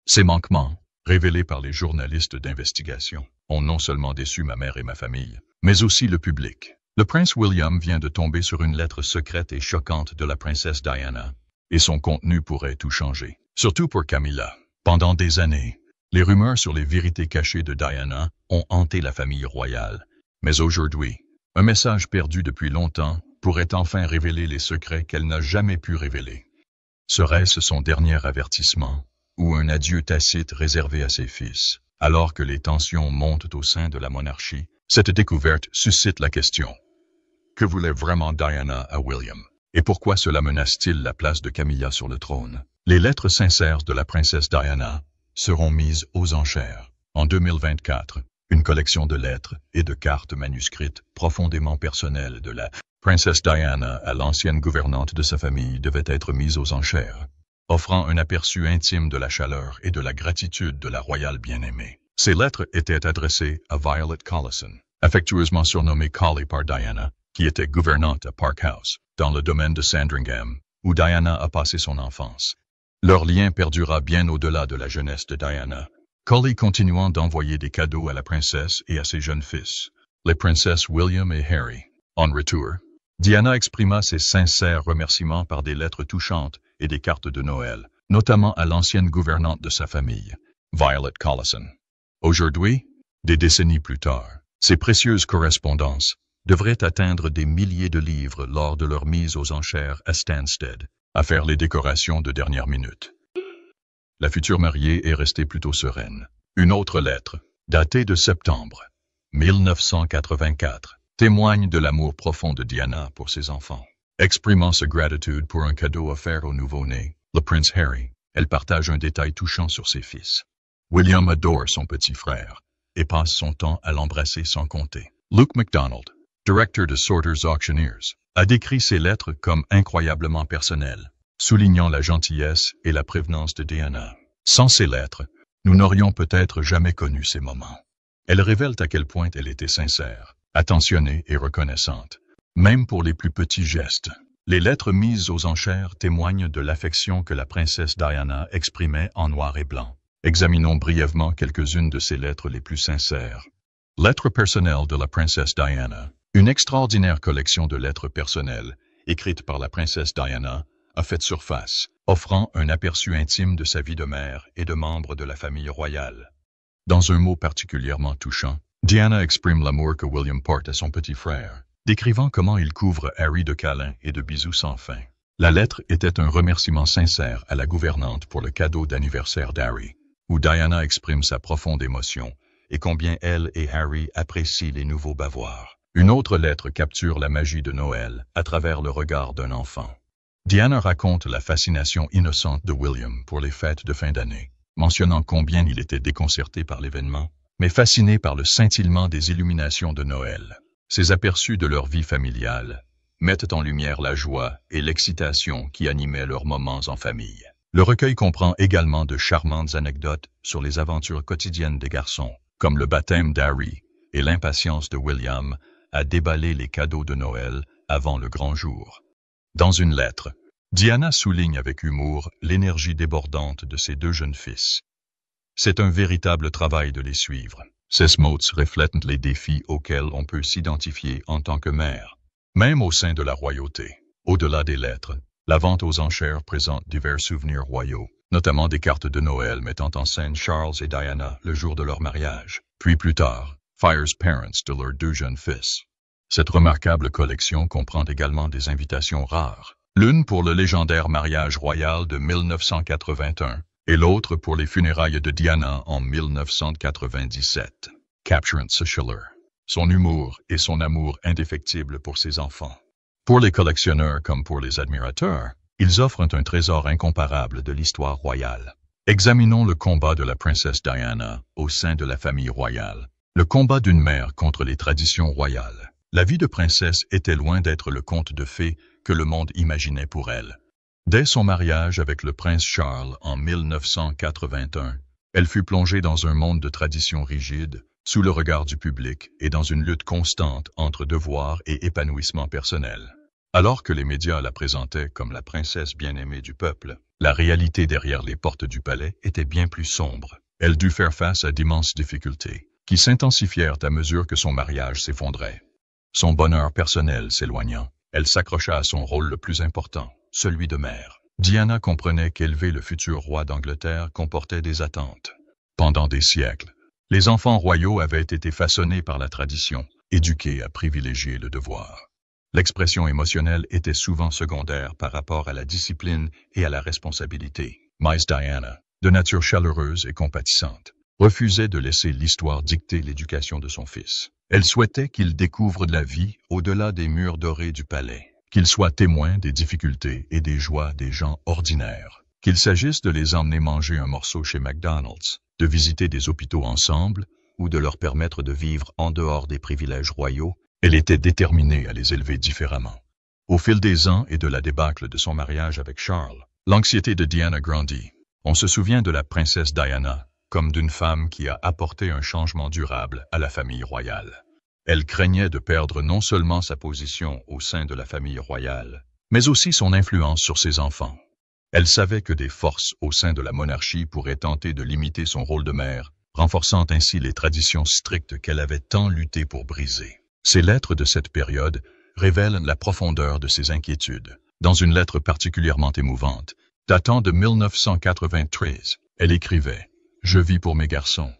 Ces manquements, révélés par les journalistes d'investigation, ont non seulement déçu ma mère et ma famille, mais aussi le public. Le prince William vient de tomber sur une lettre secrète et choquante de la princesse Diana, et son contenu pourrait tout changer. Surtout pour Camilla. Pendant des années, les rumeurs sur les vérités cachées de Diana ont hanté la famille royale. Mais aujourd'hui, un message perdu depuis longtemps pourrait enfin révéler les secrets qu'elle n'a jamais pu révéler. Serait-ce son dernier avertissement, ou un adieu tacite réservé à ses fils? Alors que les tensions montent au sein de la monarchie, cette découverte suscite la question. Que voulait vraiment Diana à William? Et pourquoi cela menace-t-il la place de Camilla sur le trône? Les lettres sincères de la princesse Diana seront mises aux enchères. En 2024, une collection de lettres et de cartes manuscrites profondément personnelles de la princesse Diana à l'ancienne gouvernante de sa famille devait être mise aux enchères, offrant un aperçu intime de la chaleur et de la gratitude de la royale bien-aimée. Ces lettres étaient adressées à Violet Collison, affectueusement surnommée Collie par Diana, qui était gouvernante à Park House, dans le domaine de Sandringham, où Diana a passé son enfance. Leur lien perdura bien au-delà de la jeunesse de Diana, Collie continuant d'envoyer des cadeaux à la princesse et à ses jeunes fils, les princesses William et Harry. En retour, Diana exprima ses sincères remerciements par des lettres touchantes et des cartes de Noël, notamment à l'ancienne gouvernante de sa famille, Violet Collison. Aujourd'hui, des décennies plus tard, ces précieuses correspondances devraient atteindre des milliers de livres lors de leur mise aux enchères à Stansted, à faire les décorations de dernière minute. La future mariée est restée plutôt sereine. Une autre lettre, datée de septembre 1984, témoigne de l'amour profond de Diana pour ses enfants. Exprimant sa gratitude pour un cadeau offert au nouveau-né, le prince Harry, elle partage un détail touchant sur ses fils. William adore son petit frère et passe son temps à l'embrasser sans compter. Luke MacDonald, directeur de Sorters Auctioneers, a décrit ces lettres comme incroyablement personnelles, soulignant la gentillesse et la prévenance de Diana. Sans ces lettres, nous n'aurions peut-être jamais connu ces moments. Elles révèlent à quel point elle était sincère, attentionnée et reconnaissante, même pour les plus petits gestes. Les lettres mises aux enchères témoignent de l'affection que la princesse Diana exprimait en noir et blanc. Examinons brièvement quelques-unes de ces lettres les plus sincères. Lettres personnelles de la princesse Diana. Une extraordinaire collection de lettres personnelles, écrites par la princesse Diana, a fait surface, offrant un aperçu intime de sa vie de mère et de membre de la famille royale. Dans un mot particulièrement touchant, Diana exprime l'amour que William porte à son petit frère, décrivant comment il couvre Harry de câlins et de bisous sans fin. La lettre était un remerciement sincère à la gouvernante pour le cadeau d'anniversaire d'Harry, où Diana exprime sa profonde émotion et combien elle et Harry apprécient les nouveaux bavoirs. Une autre lettre capture la magie de Noël à travers le regard d'un enfant. Diana raconte la fascination innocente de William pour les fêtes de fin d'année, mentionnant combien il était déconcerté par l'événement, mais fasciné par le scintillement des illuminations de Noël. Ces aperçus de leur vie familiale mettent en lumière la joie et l'excitation qui animaient leurs moments en famille. Le recueil comprend également de charmantes anecdotes sur les aventures quotidiennes des garçons, comme le baptême d'Harry et l'impatience de William à déballer les cadeaux de Noël avant le grand jour. Dans une lettre, Diana souligne avec humour l'énergie débordante de ses deux jeunes fils. C'est un véritable travail de les suivre. Ces mots reflètent les défis auxquels on peut s'identifier en tant que mère, même au sein de la royauté. Au-delà des lettres, la vente aux enchères présente divers souvenirs royaux, notamment des cartes de Noël mettant en scène Charles et Diana le jour de leur mariage, puis plus tard, Fire's Parents de leurs deux jeunes fils. Cette remarquable collection comprend également des invitations rares, l'une pour le légendaire mariage royal de 1981 et l'autre pour les funérailles de Diana en 1997. Capturant Schiller, son humour et son amour indéfectible pour ses enfants. Pour les collectionneurs comme pour les admirateurs, ils offrent un trésor incomparable de l'histoire royale. Examinons le combat de la princesse Diana au sein de la famille royale. Le combat d'une mère contre les traditions royales. La vie de princesse était loin d'être le conte de fées que le monde imaginait pour elle. Dès son mariage avec le prince Charles en 1981, elle fut plongée dans un monde de traditions rigides, sous le regard du public et dans une lutte constante entre devoir et épanouissement personnel. Alors que les médias la présentaient comme la princesse bien-aimée du peuple, la réalité derrière les portes du palais était bien plus sombre. Elle dut faire face à d'immenses difficultés, qui s'intensifièrent à mesure que son mariage s'effondrait. Son bonheur personnel s'éloignant, elle s'accrocha à son rôle le plus important, celui de mère. Diana comprenait qu'élever le futur roi d'Angleterre comportait des attentes. Pendant des siècles, les enfants royaux avaient été façonnés par la tradition, éduqués à privilégier le devoir. L'expression émotionnelle était souvent secondaire par rapport à la discipline et à la responsabilité. Mais Diana, de nature chaleureuse et compatissante, refusait de laisser l'histoire dicter l'éducation de son fils. Elle souhaitait qu'il découvre de la vie au-delà des murs dorés du palais, qu'il soit témoin des difficultés et des joies des gens ordinaires, qu'il s'agisse de les emmener manger un morceau chez McDonald's, de visiter des hôpitaux ensemble ou de leur permettre de vivre en dehors des privilèges royaux. Elle était déterminée à les élever différemment. Au fil des ans et de la débâcle de son mariage avec Charles, l'anxiété de Diana grandit. On se souvient de la princesse Diana comme d'une femme qui a apporté un changement durable à la famille royale. Elle craignait de perdre non seulement sa position au sein de la famille royale, mais aussi son influence sur ses enfants. Elle savait que des forces au sein de la monarchie pourraient tenter de limiter son rôle de mère, renforçant ainsi les traditions strictes qu'elle avait tant lutté pour briser. Ces lettres de cette période révèlent la profondeur de ses inquiétudes. Dans une lettre particulièrement émouvante, datant de 1993, elle écrivait « Je vis pour mes garçons.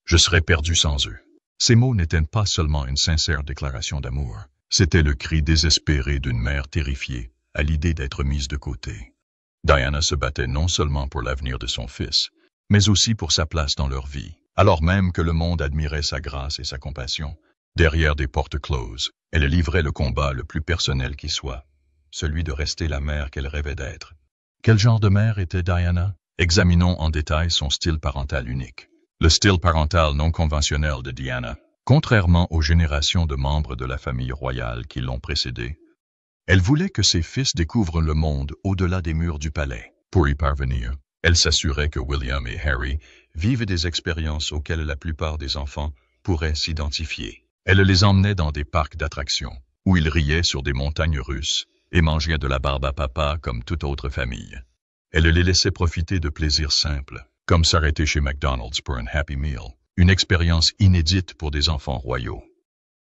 Je serais perdue sans eux. » Ces mots n'étaient pas seulement une sincère déclaration d'amour, c'était le cri désespéré d'une mère terrifiée à l'idée d'être mise de côté. Diana se battait non seulement pour l'avenir de son fils, mais aussi pour sa place dans leur vie. Alors même que le monde admirait sa grâce et sa compassion, derrière des portes closes, elle livrait le combat le plus personnel qui soit, celui de rester la mère qu'elle rêvait d'être. Quel genre de mère était Diana? Examinons en détail son style parental unique. Le style parental non conventionnel de Diana, contrairement aux générations de membres de la famille royale qui l'ont précédée, elle voulait que ses fils découvrent le monde au-delà des murs du palais. Pour y parvenir, elle s'assurait que William et Harry vivent des expériences auxquelles la plupart des enfants pourraient s'identifier. Elle les emmenait dans des parcs d'attractions, où ils riaient sur des montagnes russes et mangeaient de la barbe à papa comme toute autre famille. Elle les laissait profiter de plaisirs simples, comme s'arrêter chez McDonald's pour un Happy Meal, une expérience inédite pour des enfants royaux.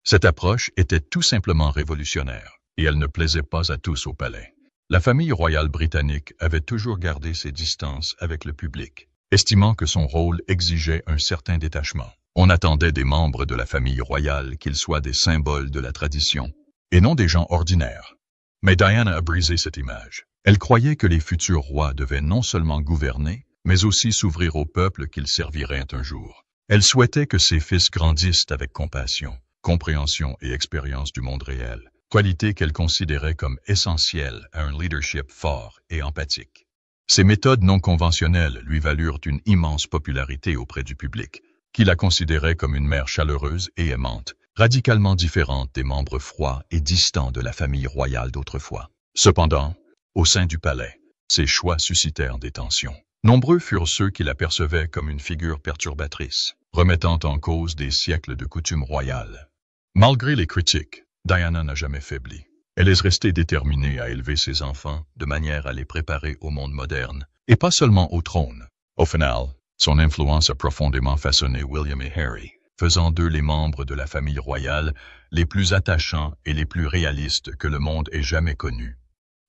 Cette approche était tout simplement révolutionnaire, et elle ne plaisait pas à tous au palais. La famille royale britannique avait toujours gardé ses distances avec le public, estimant que son rôle exigeait un certain détachement. On attendait des membres de la famille royale qu'ils soient des symboles de la tradition, et non des gens ordinaires. Mais Diana a brisé cette image. Elle croyait que les futurs rois devaient non seulement gouverner, mais aussi s'ouvrir au peuple qu'ils serviraient un jour. Elle souhaitait que ses fils grandissent avec compassion, compréhension et expérience du monde réel, qualités qu'elle considérait comme essentielles à un leadership fort et empathique. Ces méthodes non conventionnelles lui valurent une immense popularité auprès du public, qui la considérait comme une mère chaleureuse et aimante, radicalement différente des membres froids et distants de la famille royale d'autrefois. Cependant, au sein du palais, ses choix suscitèrent des tensions. Nombreux furent ceux qui la percevaient comme une figure perturbatrice, remettant en cause des siècles de coutumes royales. Malgré les critiques, Diana n'a jamais faibli. Elle est restée déterminée à élever ses enfants de manière à les préparer au monde moderne, et pas seulement au trône. Au final, son influence a profondément façonné William et Harry, faisant d'eux les membres de la famille royale les plus attachants et les plus réalistes que le monde ait jamais connus.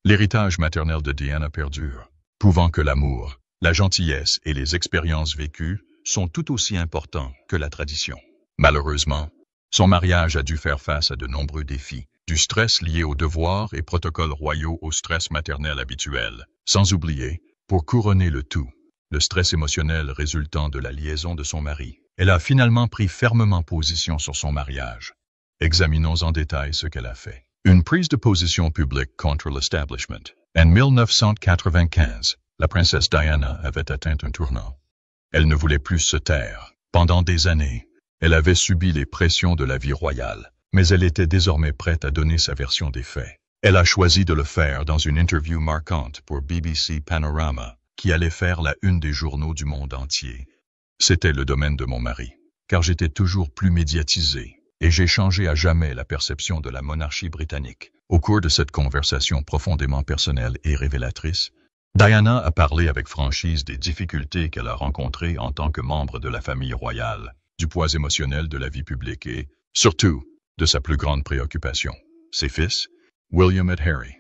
L'héritage maternel de Diana perdure, prouvant que l'amour, la gentillesse et les expériences vécues sont tout aussi importants que la tradition. Malheureusement, son mariage a dû faire face à de nombreux défis, du stress lié aux devoirs et protocoles royaux au stress maternel habituel, sans oublier, pour couronner le tout, le stress émotionnel résultant de la liaison de son mari. Elle a finalement pris fermement position sur son mariage. Examinons en détail ce qu'elle a fait. Une prise de position publique contre l'establishment. En 1995, la princesse Diana avait atteint un tournant. Elle ne voulait plus se taire. Pendant des années, elle avait subi les pressions de la vie royale, mais elle était désormais prête à donner sa version des faits. Elle a choisi de le faire dans une interview marquante pour BBC Panorama, qui allait faire la une des journaux du monde entier. C'était le domaine de mon mari, car j'étais toujours plus médiatisé, et j'ai changé à jamais la perception de la monarchie britannique. Au cours de cette conversation profondément personnelle et révélatrice, Diana a parlé avec franchise des difficultés qu'elle a rencontrées en tant que membre de la famille royale, du poids émotionnel de la vie publique et, surtout, de sa plus grande préoccupation, ses fils, William et Harry.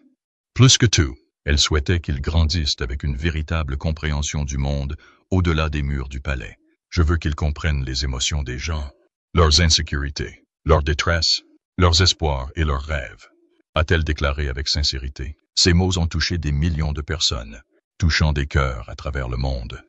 Plus que tout, elle souhaitait qu'ils grandissent avec une véritable compréhension du monde au-delà des murs du palais. Je veux qu'ils comprennent les émotions des gens, leurs insécurités, leurs détresses, leurs espoirs et leurs rêves, a-t-elle déclaré avec sincérité. Ces mots ont touché des millions de personnes, touchant des cœurs à travers le monde.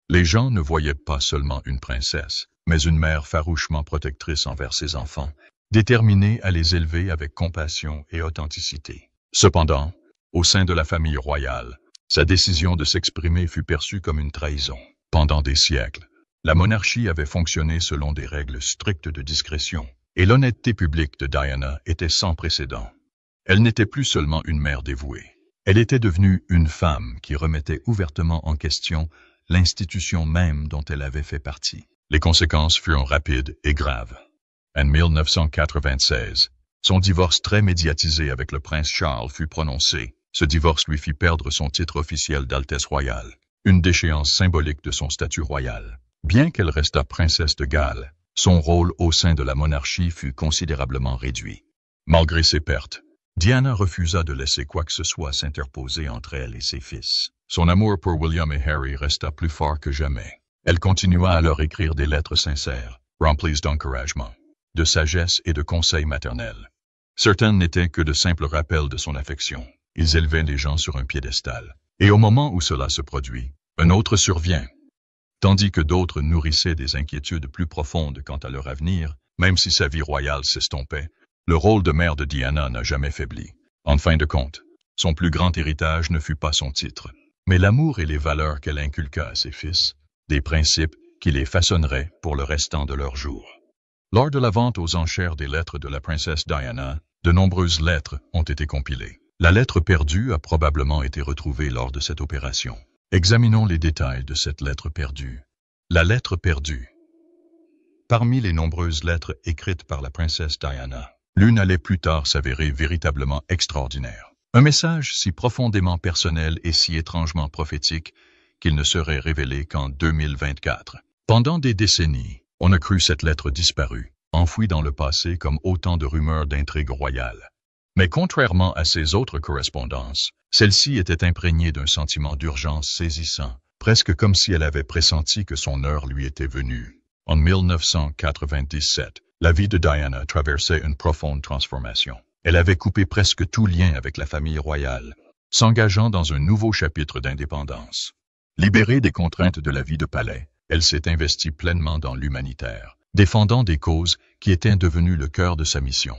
Les gens ne voyaient pas seulement une princesse, mais une mère farouchement protectrice envers ses enfants, déterminée à les élever avec compassion et authenticité. Cependant, au sein de la famille royale, sa décision de s'exprimer fut perçue comme une trahison. Pendant des siècles, la monarchie avait fonctionné selon des règles strictes de discrétion, et l'honnêteté publique de Diana était sans précédent. Elle n'était plus seulement une mère dévouée. Elle était devenue une femme qui remettait ouvertement en question l'institution même dont elle avait fait partie. Les conséquences furent rapides et graves. En 1996, son divorce très médiatisé avec le prince Charles fut prononcé. Ce divorce lui fit perdre son titre officiel d'Altesse royale, une déchéance symbolique de son statut royal. Bien qu'elle restât princesse de Galles, son rôle au sein de la monarchie fut considérablement réduit. Malgré ces pertes, Diana refusa de laisser quoi que ce soit s'interposer entre elle et ses fils. Son amour pour William et Harry resta plus fort que jamais. Elle continua à leur écrire des lettres sincères, remplies d'encouragement, de sagesse et de conseils maternels. Certaines n'étaient que de simples rappels de son affection. Ils élevaient les gens sur un piédestal. Et au moment où cela se produit, un autre survient. Tandis que d'autres nourrissaient des inquiétudes plus profondes quant à leur avenir, même si sa vie royale s'estompait, le rôle de mère de Diana n'a jamais faibli. En fin de compte, son plus grand héritage ne fut pas son titre, mais l'amour et les valeurs qu'elle inculqua à ses fils, des principes qui les façonneraient pour le restant de leurs jours. Lors de la vente aux enchères des lettres de la princesse Diana, de nombreuses lettres ont été compilées. La lettre perdue a probablement été retrouvée lors de cette opération. Examinons les détails de cette lettre perdue. La lettre perdue. Parmi les nombreuses lettres écrites par la princesse Diana, l'une allait plus tard s'avérer véritablement extraordinaire. Un message si profondément personnel et si étrangement prophétique qu'il ne serait révélé qu'en 2024. Pendant des décennies, on a cru cette lettre disparue, enfouie dans le passé comme autant de rumeurs d'intrigues royales. Mais contrairement à ses autres correspondances, celle-ci était imprégnée d'un sentiment d'urgence saisissant, presque comme si elle avait pressenti que son heure lui était venue. En 1997, la vie de Diana traversait une profonde transformation. Elle avait coupé presque tout lien avec la famille royale, s'engageant dans un nouveau chapitre d'indépendance. Libérée des contraintes de la vie de palais, elle s'est investie pleinement dans l'humanitaire, défendant des causes qui étaient devenues le cœur de sa mission.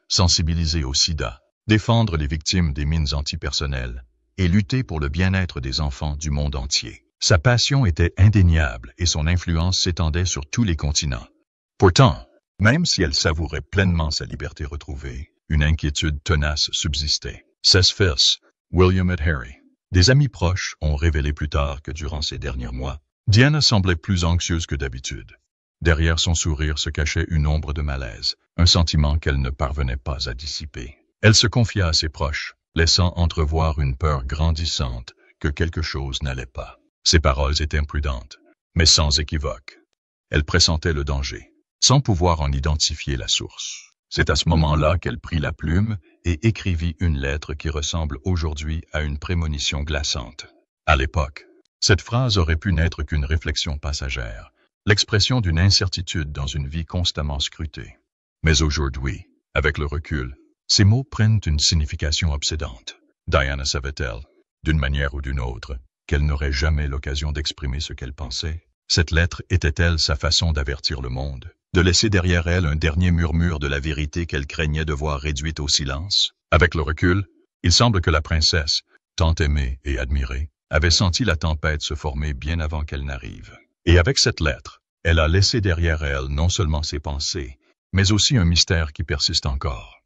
Sensibiliser au sida, défendre les victimes des mines antipersonnelles et lutter pour le bien-être des enfants du monde entier. Sa passion était indéniable et son influence s'étendait sur tous les continents. Pourtant, même si elle savourait pleinement sa liberté retrouvée, une inquiétude tenace subsistait. Ses fils, William et Harry, des amis proches ont révélé plus tard que durant ces derniers mois, Diana semblait plus anxieuse que d'habitude. Derrière son sourire se cachait une ombre de malaise, un sentiment qu'elle ne parvenait pas à dissiper. Elle se confia à ses proches, laissant entrevoir une peur grandissante que quelque chose n'allait pas. Ses paroles étaient imprudentes, mais sans équivoque. Elle pressentait le danger, sans pouvoir en identifier la source. C'est à ce moment-là qu'elle prit la plume et écrivit une lettre qui ressemble aujourd'hui à une prémonition glaçante. À l'époque, cette phrase aurait pu n'être qu'une réflexion passagère, l'expression d'une incertitude dans une vie constamment scrutée. Mais aujourd'hui, avec le recul, ces mots prennent une signification obsédante. Diana savait-elle, d'une manière ou d'une autre, qu'elle n'aurait jamais l'occasion d'exprimer ce qu'elle pensait? Cette lettre était-elle sa façon d'avertir le monde, de laisser derrière elle un dernier murmure de la vérité qu'elle craignait de voir réduite au silence? Avec le recul, il semble que la princesse, tant aimée et admirée, avait senti la tempête se former bien avant qu'elle n'arrive. Et avec cette lettre, elle a laissé derrière elle non seulement ses pensées, mais aussi un mystère qui persiste encore.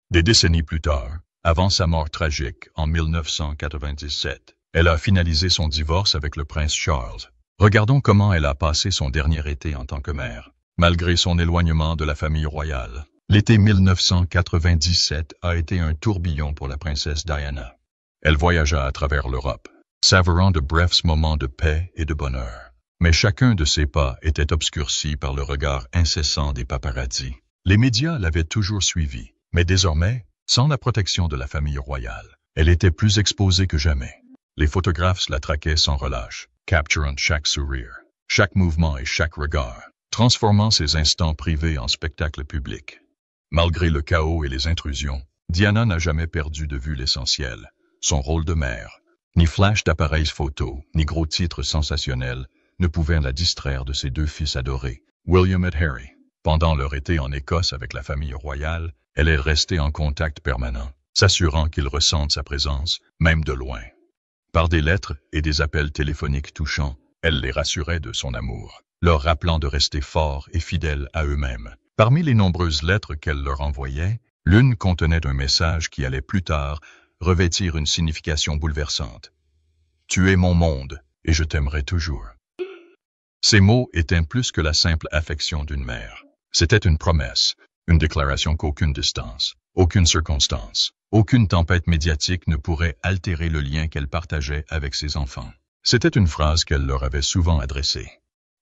Des décennies plus tard, avant sa mort tragique en 1997, elle a finalisé son divorce avec le prince Charles. Regardons comment elle a passé son dernier été en tant que mère. Malgré son éloignement de la famille royale, L'été 1997 a été un tourbillon pour la princesse Diana. Elle voyagea à travers l'Europe, savourant de brefs moments de paix et de bonheur. Mais chacun de ses pas était obscurci par le regard incessant des paparazzis. Les médias l'avaient toujours suivie, mais désormais, sans la protection de la famille royale, elle était plus exposée que jamais. Les photographes la traquaient sans relâche, capturant chaque sourire, chaque mouvement et chaque regard, transformant ses instants privés en spectacle public. Malgré le chaos et les intrusions, Diana n'a jamais perdu de vue l'essentiel, son rôle de mère. Ni flash d'appareils photo, ni gros titres sensationnels ne pouvaient la distraire de ses deux fils adorés, William et Harry. Pendant leur été en Écosse avec la famille royale, elle est restée en contact permanent, s'assurant qu'ils ressentent sa présence, même de loin. Par des lettres et des appels téléphoniques touchants, elle les rassurait de son amour, leur rappelant de rester forts et fidèles à eux-mêmes. Parmi les nombreuses lettres qu'elle leur envoyait, l'une contenait un message qui allait plus tard revêtir une signification bouleversante. « Tu es mon monde, et je t'aimerai toujours. » Ces mots étaient plus que la simple affection d'une mère. C'était une promesse, une déclaration qu'aucune distance, aucune circonstance, aucune tempête médiatique ne pourrait altérer le lien qu'elle partageait avec ses enfants. C'était une phrase qu'elle leur avait souvent adressée.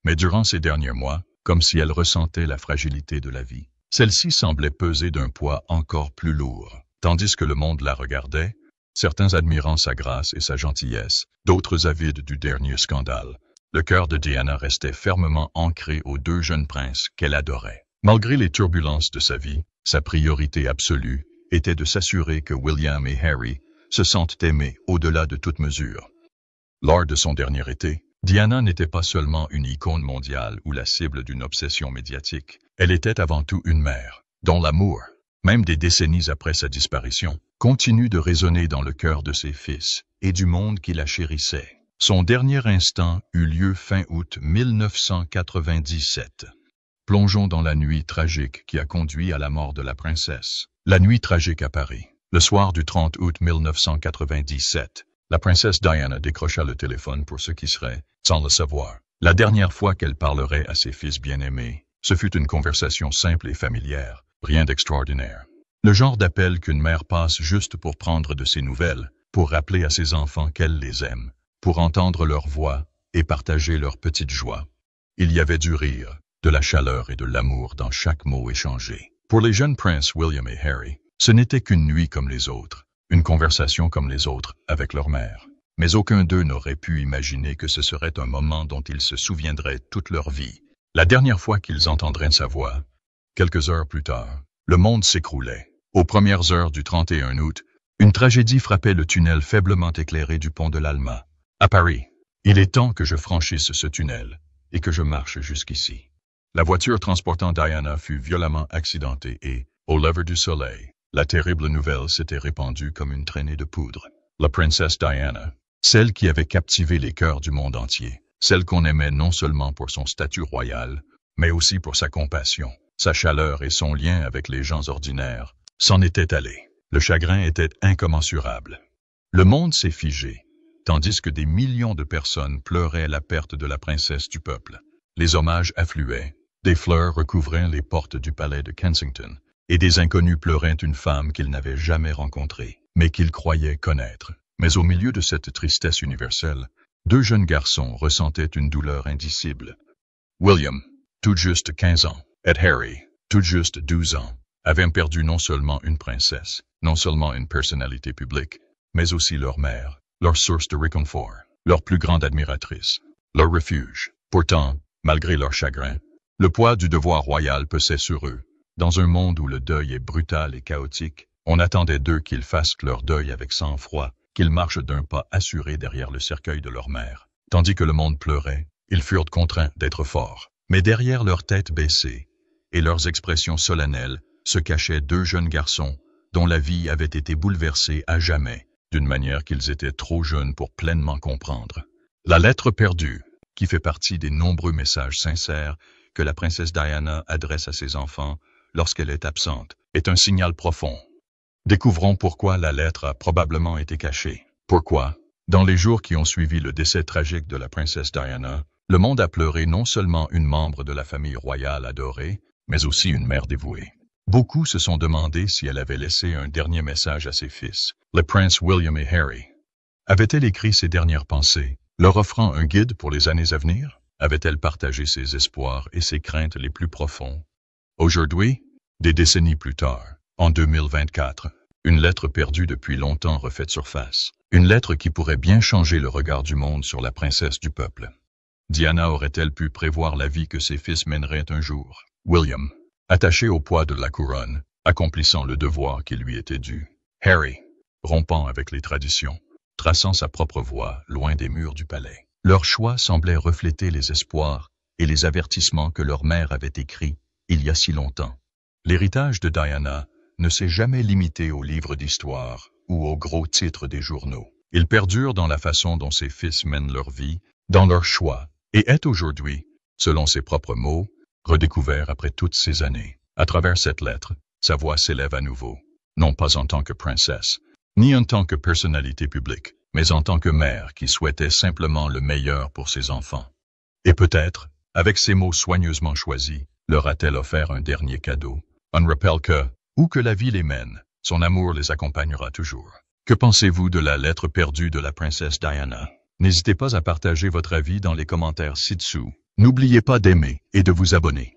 Mais durant ces derniers mois, comme si elle ressentait la fragilité de la vie, celle-ci semblait peser d'un poids encore plus lourd. Tandis que le monde la regardait, certains admirant sa grâce et sa gentillesse, d'autres avides du dernier scandale, le cœur de Diana restait fermement ancré aux deux jeunes princes qu'elle adorait. Malgré les turbulences de sa vie, sa priorité absolue était de s'assurer que William et Harry se sentent aimés au-delà de toute mesure. Lors de son dernier été, Diana n'était pas seulement une icône mondiale ou la cible d'une obsession médiatique. Elle était avant tout une mère, dont l'amour, même des décennies après sa disparition, continue de résonner dans le cœur de ses fils et du monde qui la chérissait. Son dernier instant eut lieu fin août 1997. Plongeons dans la nuit tragique qui a conduit à la mort de la princesse. La nuit tragique à Paris. Le soir du 30 août 1997, la princesse Diana décrocha le téléphone pour ce qui serait, sans le savoir, la dernière fois qu'elle parlerait à ses fils bien-aimés. Ce fut une conversation simple et familière, rien d'extraordinaire. Le genre d'appel qu'une mère passe juste pour prendre de ses nouvelles, pour rappeler à ses enfants qu'elle les aime, pour entendre leur voix et partager leurs petites joies. Il y avait du rire, de la chaleur et de l'amour dans chaque mot échangé. Pour les jeunes princes William et Harry, ce n'était qu'une nuit comme les autres, une conversation comme les autres avec leur mère. Mais aucun d'eux n'aurait pu imaginer que ce serait un moment dont ils se souviendraient toute leur vie. La dernière fois qu'ils entendraient sa voix, quelques heures plus tard, le monde s'écroulait. Aux premières heures du 31 août, une tragédie frappait le tunnel faiblement éclairé du pont de l'Alma. À Paris, il est temps que je franchisse ce tunnel et que je marche jusqu'ici. La voiture transportant Diana fut violemment accidentée et, au lever du soleil, la terrible nouvelle s'était répandue comme une traînée de poudre. La princesse Diana, celle qui avait captivé les cœurs du monde entier, celle qu'on aimait non seulement pour son statut royal, mais aussi pour sa compassion, sa chaleur et son lien avec les gens ordinaires, s'en était allée. Le chagrin était incommensurable. Le monde s'est figé, tandis que des millions de personnes pleuraient la perte de la princesse du peuple. Les hommages affluaient, des fleurs recouvraient les portes du palais de Kensington, et des inconnus pleuraient une femme qu'ils n'avaient jamais rencontrée, mais qu'ils croyaient connaître. Mais au milieu de cette tristesse universelle, deux jeunes garçons ressentaient une douleur indicible. William, tout juste 15 ans, et Harry, tout juste 12 ans, avaient perdu non seulement une princesse, non seulement une personnalité publique, mais aussi leur mère, leur source de réconfort, leur plus grande admiratrice, leur refuge. Pourtant, malgré leur chagrin, le poids du devoir royal pesait sur eux. Dans un monde où le deuil est brutal et chaotique, on attendait d'eux qu'ils fassent leur deuil avec sang-froid, qu'ils marchent d'un pas assuré derrière le cercueil de leur mère. Tandis que le monde pleurait, ils furent contraints d'être forts. Mais derrière leurs têtes baissées et leurs expressions solennelles se cachaient deux jeunes garçons dont la vie avait été bouleversée à jamais, d'une manière qu'ils étaient trop jeunes pour pleinement comprendre. La lettre perdue, qui fait partie des nombreux messages sincères que la princesse Diana adresse à ses enfants lorsqu'elle est absente, est un signal profond. Découvrons pourquoi la lettre a probablement été cachée. Pourquoi, dans les jours qui ont suivi le décès tragique de la princesse Diana, le monde a pleuré non seulement une membre de la famille royale adorée, mais aussi une mère dévouée. Beaucoup se sont demandé si elle avait laissé un dernier message à ses fils, le prince William et Harry. Avait-elle écrit ses dernières pensées, leur offrant un guide pour les années à venir? Avait-elle partagé ses espoirs et ses craintes les plus profonds? Aujourd'hui, des décennies plus tard, en 2024, une lettre perdue depuis longtemps refait surface. Une lettre qui pourrait bien changer le regard du monde sur la princesse du peuple. Diana aurait-elle pu prévoir la vie que ses fils mèneraient un jour? William, attaché au poids de la couronne, accomplissant le devoir qui lui était dû. Harry, rompant avec les traditions, traçant sa propre voie loin des murs du palais. Leur choix semblait refléter les espoirs et les avertissements que leur mère avait écrits il y a si longtemps. L'héritage de Diana ne s'est jamais limité aux livres d'histoire ou aux gros titres des journaux. Il perdure dans la façon dont ses fils mènent leur vie, dans leurs choix, et est aujourd'hui, selon ses propres mots, redécouvert après toutes ces années. À travers cette lettre, sa voix s'élève à nouveau, non pas en tant que princesse, ni en tant que personnalité publique, mais en tant que mère qui souhaitait simplement le meilleur pour ses enfants. Et peut-être, avec ces mots soigneusement choisis, leur a-t-elle offert un dernier cadeau, un rappel que, où que la vie les mène, son amour les accompagnera toujours. Que pensez-vous de la lettre perdue de la princesse Diana? N'hésitez pas à partager votre avis dans les commentaires ci-dessous. N'oubliez pas d'aimer et de vous abonner.